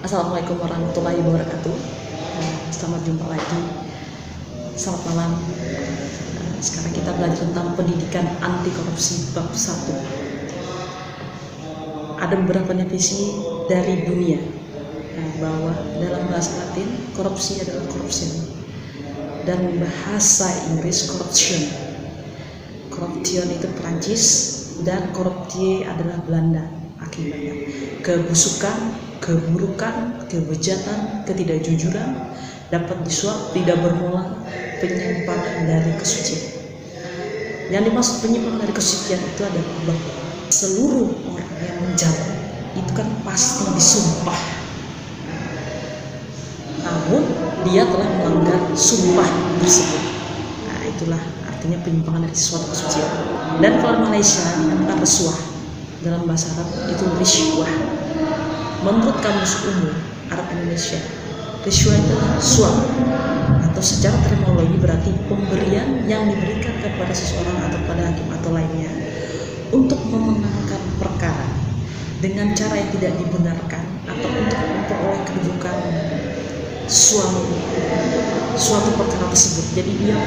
Assalamualaikum warahmatullahi wabarakatuh. Selamat jumpa lagi. Selamat malam. Sekarang kita belajar tentang pendidikan anti korupsi bab 1. Ada beberapa definisi dari dunia bahwa dalam bahasa Latin korupsi adalah corruption, dan bahasa Inggris corruption. Corruption itu Perancis dan corruptie adalah Belanda. Akibatnya kebusukan, keburukan, kebejatan, ketidakjujuran dapat disuap tidak bermula penyimpangan dari kesucian. Yang dimaksud penyimpangan dari kesucian itu adalah bahwa seluruh orang yang menjabat itu kan pasti disumpah, namun dia telah melanggar sumpah tersebut. Nah, itulah artinya penyimpangan dari suatu kesucian. Dan kalau Malaysia dinamakan rasuah, dalam bahasa Arab itu riswah. Menurut Kamus Umum Arab Indonesia, riswah itu suap, atau secara terminologi berarti pemberian yang diberikan kepada seseorang atau pada hakim atau lainnya untuk memenangkan perkara dengan cara yang tidak dibenarkan atau untuk memperoleh kedudukan suatu perkara tersebut. Jadi dia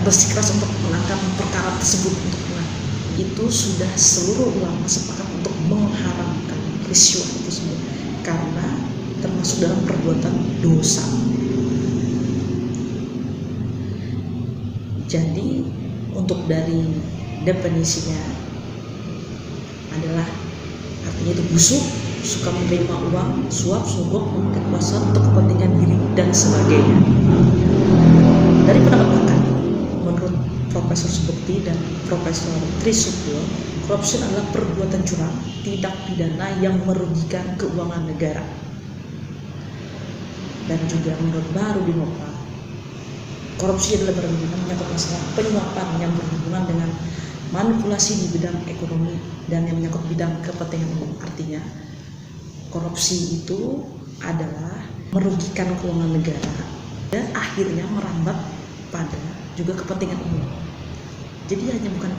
bersikeras untuk memenangkan perkara tersebut untuk menang. Itu sudah seluruh ulama sepakat untuk mengharamkan riswah tersebut karena termasuk dalam perbuatan dosa. Jadi untuk dari definisinya adalah artinya itu busuk, suka menerima uang, suap, sogok, memakai kuasa untuk kepentingan diri dan sebagainya. Dari pendapat pakar, menurut Profesor Subekti dan Profesor Trisubyo, korupsi adalah perbuatan curang, tindak pidana yang merugikan keuangan negara. Dan juga menurut Baru Dinopa, korupsi adalah menyangkut masalah penyuapan yang berhubungan dengan manipulasi di bidang ekonomi dan yang menyangkut bidang kepentingan umum. Artinya, korupsi itu adalah merugikan keuangan negara dan akhirnya merambat pada juga kepentingan umum. Jadi hanya bukan,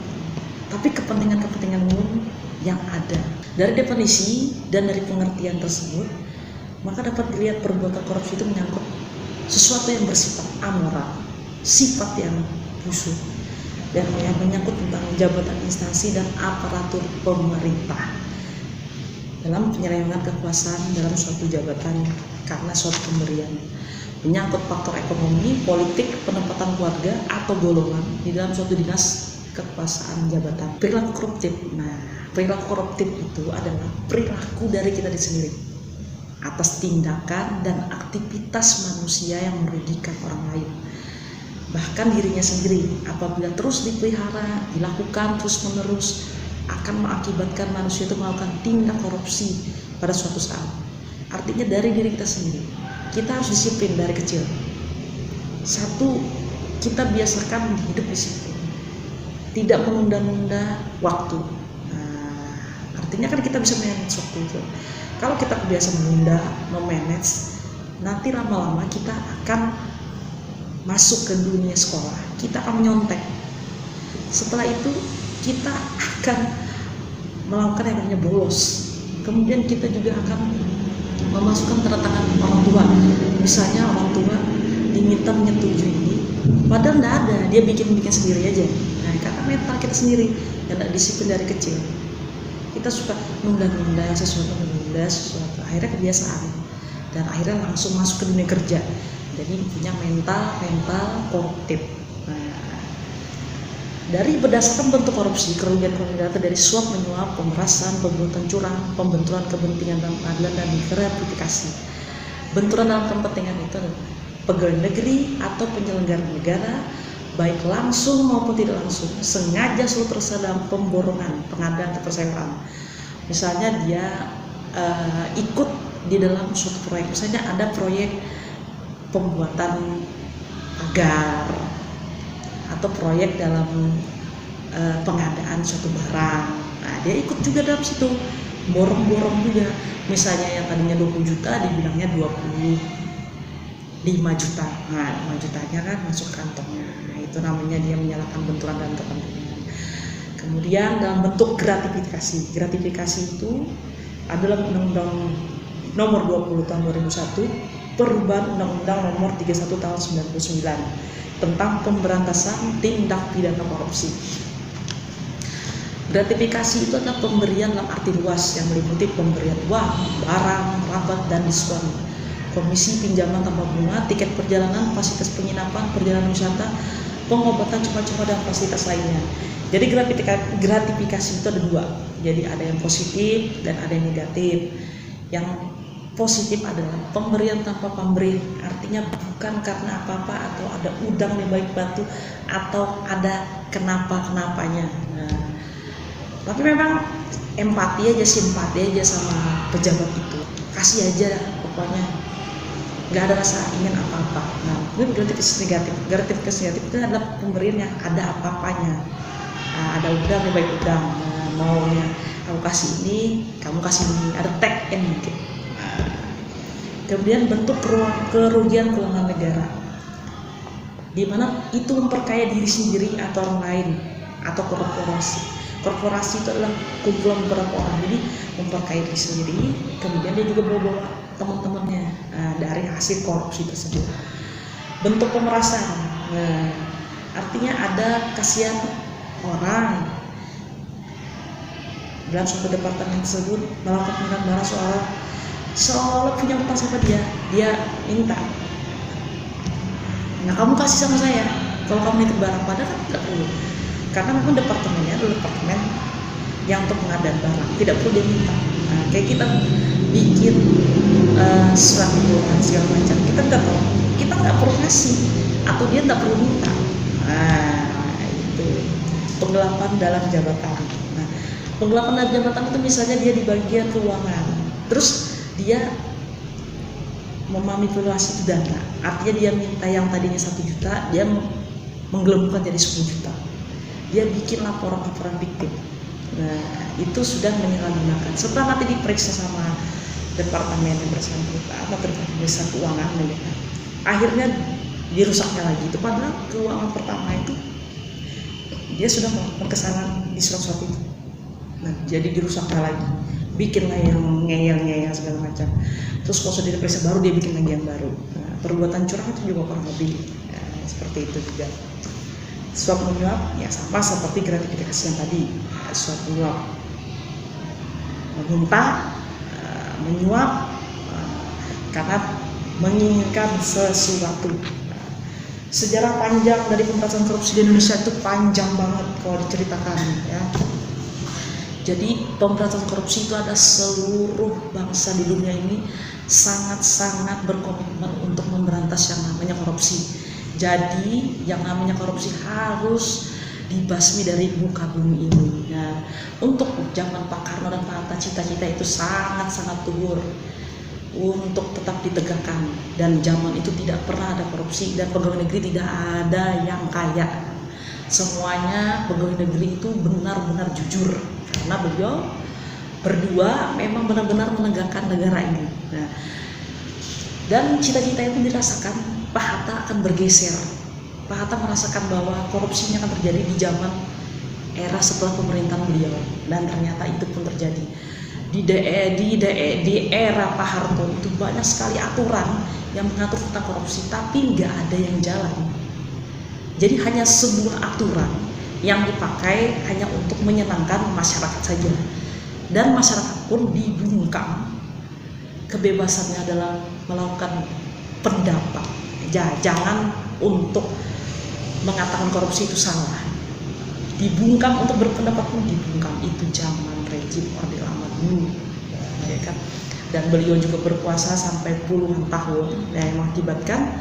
tapi kepentingan umum yang ada. Dari definisi dan dari pengertian tersebut, maka dapat dilihat perbuatan korupsi itu menyangkut sesuatu yang bersifat amoral, sifat yang busuk, dan yang menyangkut tentang jabatan instansi dan aparatur pemerintah dalam penyelewengan kekuasaan dalam suatu jabatan karena suatu pemberian, menyangkut faktor ekonomi, politik, penempatan keluarga atau golongan di dalam suatu dinas kekuasaan jabatan. Perilaku koruptif. Nah, perilaku koruptif itu adalah perilaku dari kita sendiri atas tindakan dan aktivitas manusia yang merugikan orang lain, bahkan dirinya sendiri. Apabila terus dipelihara, dilakukan terus-menerus, akan mengakibatkan manusia itu melakukan tindak korupsi pada suatu saat. Artinya dari diri kita sendiri. Kita harus disiplin dari kecil. Satu, kita biasakan hidup disiplin, tidak menunda-nunda waktu. Nah, artinya kan kita bisa manage waktu itu. Kalau kita kebiasaan menunda, memanage, nanti lama-lama kita akan masuk ke dunia sekolah, kita akan menyontek. Setelah itu kita akan melakukan yang namanya bolos. Kemudian kita juga akan memasukkan tanda tangan orang tua. Misalnya orang tua diminta menyetujui ini, padahal tidak ada, dia bikin sendiri aja. Nah, karena mental kita sendiri yang tidak disiplin dari kecil, kita suka nunda-nunda sesuatu, akhirnya kebiasaan, dan akhirnya langsung masuk ke dunia kerja. Jadi punya mental koruptif. Nah, dari berdasarkan bentuk korupsi, kerugian data dari suap menyuap, pemerasan, perbuatan curang, pembenturan kepentingan dalam pengadilan, dan gratifikasi. Benturan dalam kepentingan itu adalah pegawai negeri atau penyelenggara negara, baik langsung maupun tidak langsung, sengaja selalu terlibat dalam pemborongan, pengadaan atau perseroan. Misalnya dia ikut di dalam suatu proyek, misalnya ada proyek pembuatan pagar atau proyek dalam pengadaan suatu barang. Nah, dia ikut juga dalam situ, borong-borong juga. Misalnya yang tadinya 20 juta dibilangnya 25 juta. Nah, 5 jutanya kan masuk kantongnya. Nah, itu namanya dia menyalahkan benturan dan kepentingan. Kemudian dalam bentuk gratifikasi. Gratifikasi itu adalah undang-undang Nomor 20 tahun 2001, perubahan Undang-Undang Nomor 31 tahun 99 tentang pemberantasan tindak pidana korupsi. Gratifikasi itu adalah pemberian dalam arti luas yang meliputi pemberian uang, barang, rabat, dan diskon, komisi pinjaman tanpa bunga, tiket perjalanan, fasilitas penginapan, perjalanan wisata, pengobatan cepat-cepat, dan fasilitas lainnya. Jadi gratifikasi itu ada dua. Jadi ada yang positif dan ada yang negatif. Yang positif adalah pemberian tanpa pamrih, artinya bukan karena apa-apa atau ada udang di balik batu atau ada kenapa-kenapanya. Nah, tapi memang empati aja, simpati aja sama pejabat itu, kasih aja pokoknya, nggak ada rasa ingin apa-apa. Nah, itu gratifikasi negatif. Gratifikasi negatif itu adalah pemberian yang ada apa-apanya. Nah, ada udang di balik udang. Nah, maunya aku kasih ini, kamu kasih ini, ada tag end mungkin. Kemudian bentuk kerugian keuangan negara, di mana itu memperkaya diri sendiri atau orang lain atau korporasi. Korporasi itu adalah kumpulan beberapa orang, jadi memperkaya diri sendiri, kemudian dia juga bawa teman-temannya dari hasil korupsi tersebut. Bentuk pemerasan, artinya ada kasihan orang dalam suatu departemen tersebut melakukan penggunaan barang seolah punya utang sama dia minta, nah kamu kasih sama saya kalau kamu nitip barang, padahal kan tidak perlu, karena memang departemennya adalah departemen yang untuk pengadaan barang, tidak perlu dia minta. Nah, kayak kita bikin surat keuangan segala macam, kita nggak tahu, kita nggak perlu kasih atau dia nggak perlu minta. Nah, itu penggelapan dalam jabatan. Nah, penggelapan dalam jabatan itu misalnya dia di bagian keuangan, terus dia memanipulasi itu data, artinya dia minta yang tadinya 1 juta, dia menggelembungkan jadi 10 juta, dia bikin laporan fiktif. Nah, itu sudah menyalahgunakan. Setelah nanti diperiksa sama departemen yang bersangkutan atau departemen keuangan, akhirnya dirusaknya lagi. Itu padahal keuangan pertama itu dia sudah melakukan kesalahan di surat itu. Nah, jadi dirusaknya lagi, bikinlah yang ngeyel-ngeyel segala macam. Terus kalau sudah diperiksa baru dia bikin lagi yang baru. Nah, perbuatan curang itu juga kurang lebih seperti itu juga. Suap menyuap ya sama seperti gratifikasi yang tadi. Suap menyuap, meminta, menyuap karena menginginkan sesuatu. Sejarah panjang dari pemberantasan korupsi di Indonesia itu panjang banget kalau diceritakan ya. Jadi pemberantasan korupsi itu ada seluruh bangsa di dunia ini sangat-sangat berkomitmen untuk memberantas yang namanya korupsi. Jadi yang namanya korupsi harus dibasmi dari muka bumi ini. Nah, untuk zaman Pak Karno dan Pak Hatta, cita-cita itu sangat-sangat luhur untuk tetap ditegakkan, dan zaman itu tidak pernah ada korupsi dan pegawai negeri tidak ada yang kaya. Semuanya pegawai negeri itu benar-benar jujur karena beliau berdua memang benar-benar menegakkan negara ini. Nah, dan cita-cita itu dirasakan Pak Hatta akan bergeser. Pak Hatta merasakan bahwa korupsinya akan terjadi di zaman era setelah pemerintahan beliau, dan ternyata itu pun terjadi. Di era Pak Harto itu banyak sekali aturan yang mengatur tentang korupsi, tapi nggak ada yang jalan. Jadi hanya sebuah aturan yang dipakai hanya untuk menyenangkan masyarakat saja, dan masyarakat pun dibungkam kebebasannya adalah melakukan pendapat. Jangan untuk mengatakan korupsi itu salah, dibungkam untuk berpendapat pun dibungkam. Itu zaman rejim Orde Lama dulu ya kan? Dan beliau juga berkuasa sampai puluhan tahun yang mengakibatkan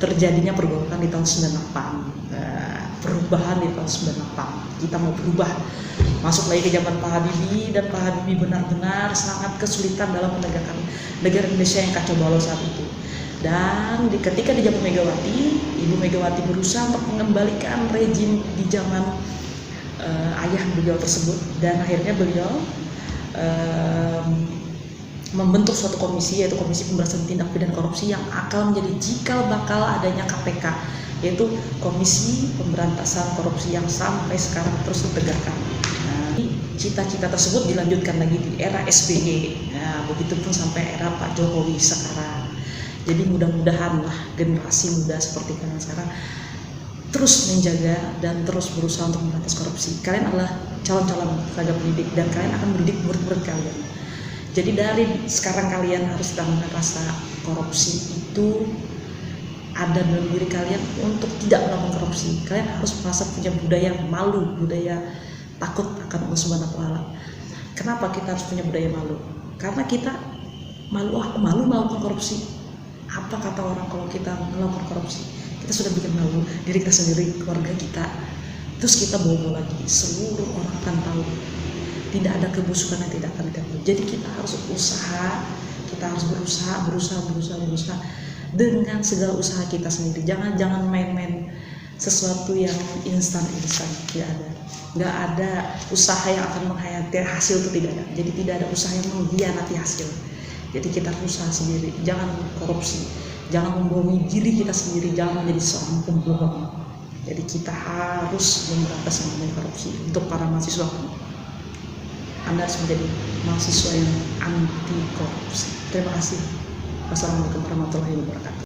terjadinya pergolakan di tahun 98, perubahan di tahun 98. Kita mau berubah, masuk lagi ke zaman Pak Habibie, dan Pak Habibie benar-benar sangat kesulitan dalam menegakkan negara Indonesia yang kacau balau saat itu. Dan ketika di zaman Megawati, Ibu Megawati berusaha untuk mengembalikan rejim di zaman ayah beliau tersebut, dan akhirnya beliau membentuk suatu komisi, yaitu Komisi Pemberantasan Tindak Pidana Korupsi, yang akan menjadi cikal bakal adanya KPK, yaitu Komisi Pemberantasan Korupsi yang sampai sekarang terus ditegakkan. Nah, cita-cita tersebut dilanjutkan lagi di era SBY. Nah, begitupun sampai era Pak Jokowi sekarang. Jadi mudah-mudahan lah generasi muda seperti kalian sekarang terus menjaga dan terus berusaha untuk memberantas korupsi. Kalian adalah calon-calon tenaga pendidik dan kalian akan mendidik murid-murid kalian. Jadi dari sekarang kalian harus tanamkan rasa korupsi itu ada dalam diri kalian untuk tidak melakukan korupsi. Kalian harus merasa punya budaya malu, budaya takut akan Allah Subhanahu wa Ta'ala. Kenapa kita harus punya budaya malu? Karena kita malu melakukan korupsi. Apa kata orang kalau kita melakukan korupsi? Kita sudah bikin malu diri kita sendiri, keluarga kita. Terus kita bawa lagi, seluruh orang akan tahu. Tidak ada kebusukan yang tidak akan kita tahu. Jadi kita harus usaha, kita harus berusaha dengan segala usaha kita sendiri. Jangan main-main sesuatu yang instan, tidak ada. Nggak ada usaha yang akan mengkhianati hasil, itu tidak ada. Jadi tidak ada usaha yang mengkhianati hasil. Jadi kita usaha sendiri, jangan korupsi, jangan membohongi diri kita sendiri, jangan menjadi seorang pembohong. Jadi kita harus memberantas korupsi. Untuk para mahasiswa, Anda harus menjadi mahasiswa yang anti korupsi. Terima kasih. Wassalamualaikum warahmatullahi wabarakatuh.